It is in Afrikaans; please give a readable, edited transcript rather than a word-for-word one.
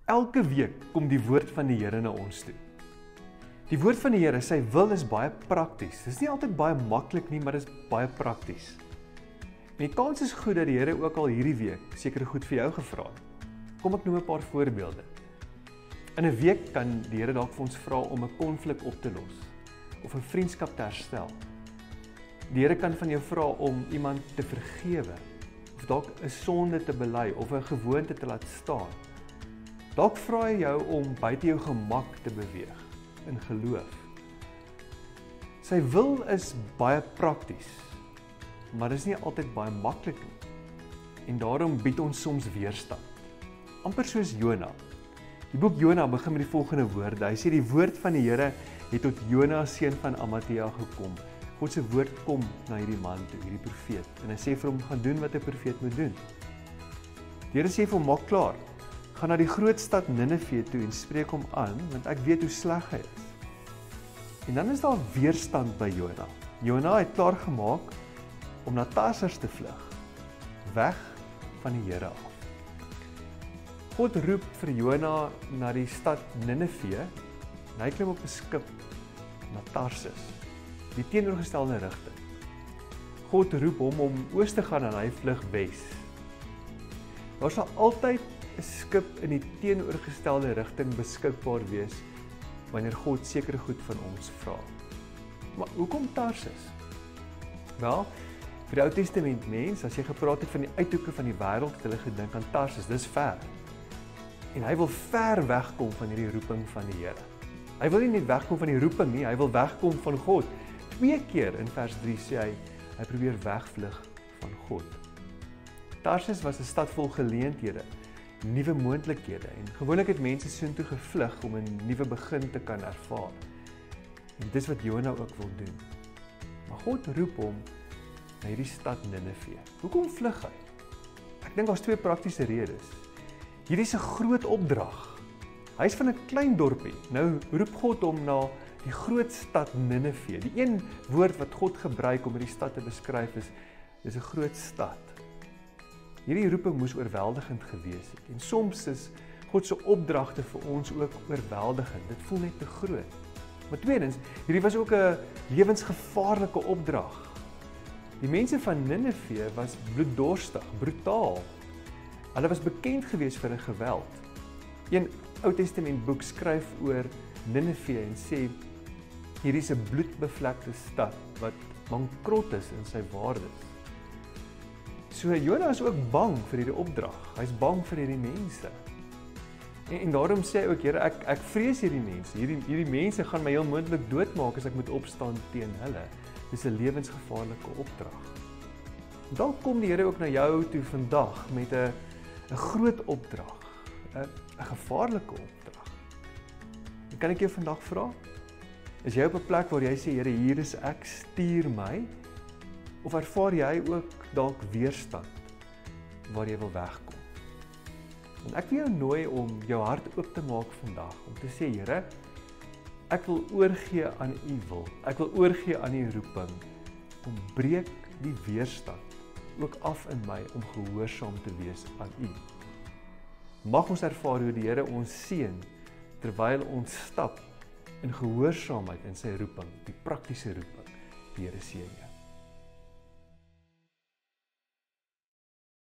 Elke week kom die woord van die Here na ons toe. Die woord van die Here, sy wil is baie prakties. Dit is nie altyd baie maklik nie, maar dit is baie prakties. En die kans is goed dat die Here ook al hierdie week seker goed vir jou gevra het. Kom ek noem 'n paar voorbeelde. In 'n week kan die Here dalk vir ons vra om 'n konflik op te los of 'n vriendskap te herstel. Die Here kan van jou vra om iemand te vergewe of dalk 'n sonde te bely of 'n gewoonte te laat staan. Dalk vra hy jou om buite jou gemak te beweeg in geloof. Sy wil is baie prakties, maar dit is nie altyd baie maklik nie. En daarom bied ons soms weerstand. Amper soos Jona. Die boek Jona begin met die volgende woorde. Hy sê die woord van die Here het tot Jona seun van Amittai gekom. God se woord kom na hierdie man toe, hierdie profeet. En hy sê vir hom, gaan doen wat 'n profeet moet doen. Die Here sê vir hom, maak klaar. Gaan na die groot stad Ninive toe en spreek hom aan, want ek weet hoe sleg hy is. En dan is daar weerstand by Jona. Jona het klaar gemaak om na Tarsus te vlug, weg van die Here af. God roep vir Jona na die stad Ninive en hy klim op 'n skip na Tarsus, die teenoorgestelde rigting. God roep hom om oos te gaan en hy vlug wes. Daar sal altyd 'n skip in die teenoorgestelde rigting beskikbaar wees wanneer God seker goed van ons vra. Maar hoekom Tarsus? Wel, vir die Ou Testament mens, as jy gepraat het van die uithoeke van die wêreld, het hulle gedink aan Tarsus, dis ver. En hy wil ver wegkom van hierdie roeping van die Here. Hy wil nie net wegkom van die roeping nie, hy wil wegkom van God. 2 keer in vers 3 sê hy probeer wegvlug van God. Tarsus was 'n stad vol geleenthede, nuwe moontlikhede en gewoonlik het mense soontoe gevlug om 'n nuwe begin te kan ervaar. En dis wat Jona ook wil doen. Maar God roep hom na hierdie stad Ninive. Hoekom vlug hy? Ek dink daar's 2 praktiese redes. Hierdie is 'n groot opdrag. Hy's van 'n klein dorpie. Nou roep God hom na die groot stad Ninive. Die een woord wat God gebruik om hierdie stad te beskryf is 'n groot stad. Hierdie roeping moes oorweldigend gewees het. En soms is God se opdragte vir ons ook oorweldigend. Dit voel net te groot. Maar tweedens, hierdie was ook 'n lewensgevaarlike opdrag. Die mense van Ninive was bloeddorstig, brutaal. Hulle was bekend gewees vir 'n geweld. Een Ou Testament boek skryf oor Ninive en sê hierdie is 'n bloedbevlekte stad wat bankrot is in sy waardes. So Jona is ook bang vir hierdie opdrag. Hy's bang vir hierdie mense. En daarom sê hy ook, Here, ek vrees hierdie mense. Hierdie mense gaan my heel moontlik doodmaak as ek moet opstaan teen hulle. Dis 'n lewensgevaarlike opdrag. Dalk kom die Here ook na jou toe vandag met 'n groot opdrag, 'n gevaarlike opdrag. En kan ek jou vandag vra? Is jy op 'n plek waar jy sê, Here, hier is ek, stuur my? Of ervaar jy ook dalk weerstand waar jy wil wegkom? En ek wil jou nooi om jou hart oop te maak vandag, om te sê, Here, ek wil oorgee aan U wil. Ek wil oorgee aan U roeping, om breek die weerstand ook af in my om gehoorsaam te wees aan U. Mag ons ervaar hoe die Here ons seën terwyl ons stap in gehoorsaamheid in sy roeping, die praktiese roeping. Die Here seën jou.